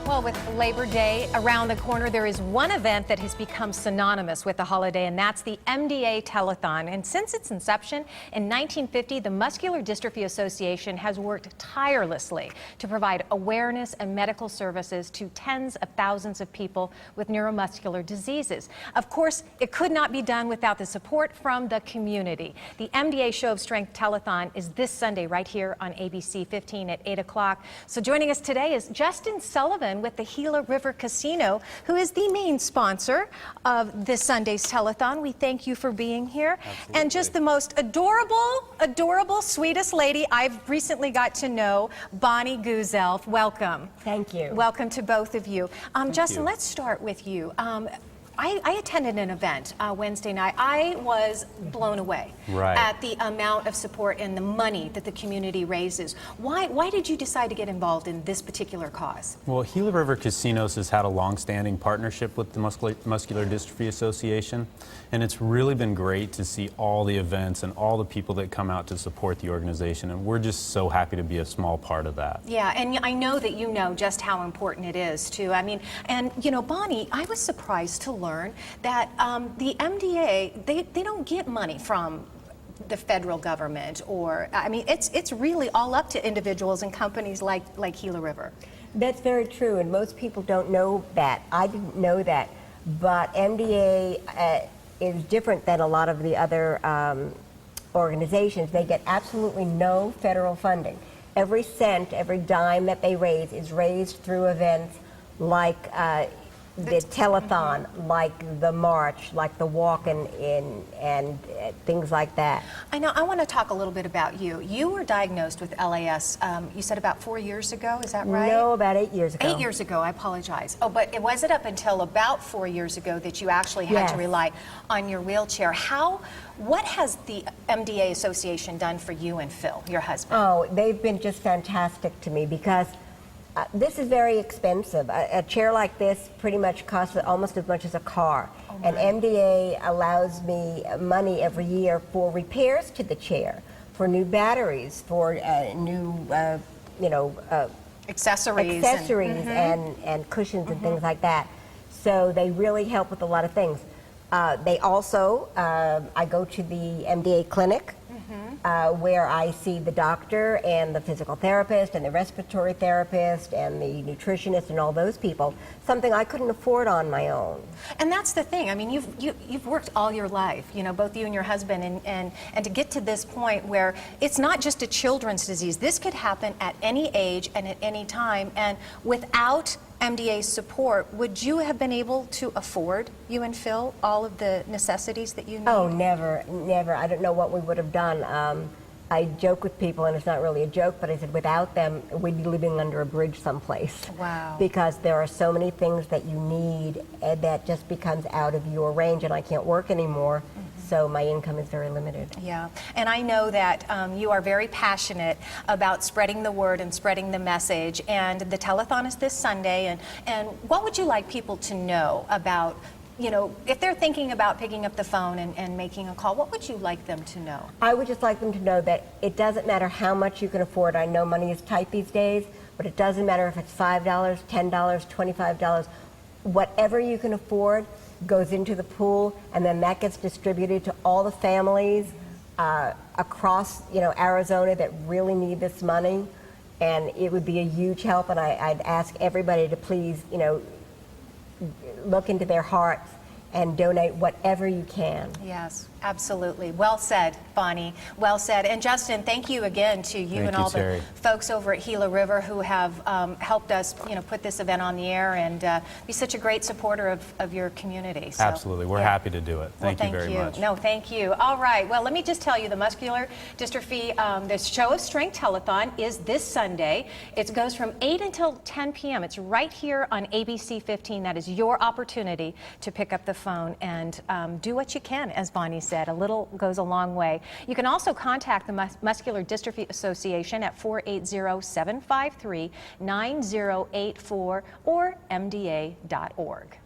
Well, with Labor Day around the corner, there is one event that has become synonymous with the holiday, and that's the MDA Telethon. And since its inception in 1950, the Muscular Dystrophy Association has worked tirelessly to provide awareness and medical services to tens of thousands of people with neuromuscular diseases. Of course, it could not be done without the support from the community. The MDA Show of Strength Telethon is this Sunday right here on ABC 15 at 8 o'clock. So joining us today is Justin Sullivan with the Gila River Casino, who is the main sponsor of this Sunday's telethon. We thank you for being here. Absolutely. And just the most adorable, sweetest lady I've recently got to know, Bonnie Guzelf. Welcome. Thank you. Welcome to both of you. Justin, you. let's start with you. I attended an event Wednesday night. I was blown away at the amount of support and the money that the community raises. Why did you decide to get involved in this particular cause? Well, Gila River Casinos has had a long-standing partnership with the Muscular Dystrophy Association, and it's really been great to see all the events and all the people that come out to support the organization, and we're just so happy to be a small part of that. Yeah, and I know that you know just how important it is, too. I mean, and you know, Bonnie, I was surprised to learn that the MDA, they don't get money from the federal government, or I mean, it's really all up to individuals and companies like Gila River. That's very true, and most people don't know that. I didn't know that, but MDA is different than a lot of the other organizations. They get absolutely no federal funding. Every cent, every dime that they raise is raised through events like the telethon, like the march, like the walk and things like that. I know. I want to talk a little bit about you. You were diagnosed with LAS, you said about 4 years ago, is that right? No, about 8 years ago. 8 years ago, I apologize. Oh, but it wasn't up until about 4 years ago that you actually had to rely on your wheelchair. What has the MDA Association done for you and Phil, your husband? Oh, they've been just fantastic to me because this is very expensive. A chair like this pretty much costs almost as much as a car. Oh, and MDA allows me money every year for repairs to the chair, for new batteries, for new, accessories and cushions and things like that. So they really help with a lot of things. They also, I go to the MDA clinic, where I see the doctor and the physical therapist and the respiratory therapist and the nutritionist and all those people, something I couldn't afford on my own. And that's the thing. I mean, you've worked all your life, you know, both you and your husband, and to get to this point where it's not just a children's disease. This could happen at any age and at any time, and without MDA's support, would you have been able to afford, you and Phil, all of the necessities that you need? Oh, never, never. I don't know what we would have done. I joke with people, and it's not really a joke, but I said without them, we'd be living under a bridge someplace. Wow. Because there are so many things that you need that just becomes out of your range, and I can't work anymore. So my income is very limited. Yeah, and I know that you are very passionate about spreading the word and spreading the message, and the telethon is this Sunday, and what would you like people to know about, you know, if they're thinking about picking up the phone and making a call, what would you like them to know? I would just like them to know that it doesn't matter how much you can afford. I know money is tight these days, but it doesn't matter if it's $5, $10, $25, whatever you can afford goes into the pool, and then that gets distributed to all the families across, Arizona that really need this money, and it would be a huge help. And I'd ask everybody to please, look into their hearts and donate whatever you can. Yes, absolutely. Well said, Bonnie. Well said. And Justin, thank you again to you and all the folks over at Gila River who have helped us, put this event on the air and be such a great supporter of your community. So, absolutely. We're happy to do it. Thank you very much. No, thank you. All right. Well, let me just tell you, the Muscular Dystrophy, the Show of Strength Telethon is this Sunday. It goes from 8 until 10 p.m. It's right here on ABC 15. That is your opportunity to pick up the phone and do what you can, as Bonnie said. A little goes a long way. You can also contact the Muscular Dystrophy Association at 480-753-9084 or mda.org.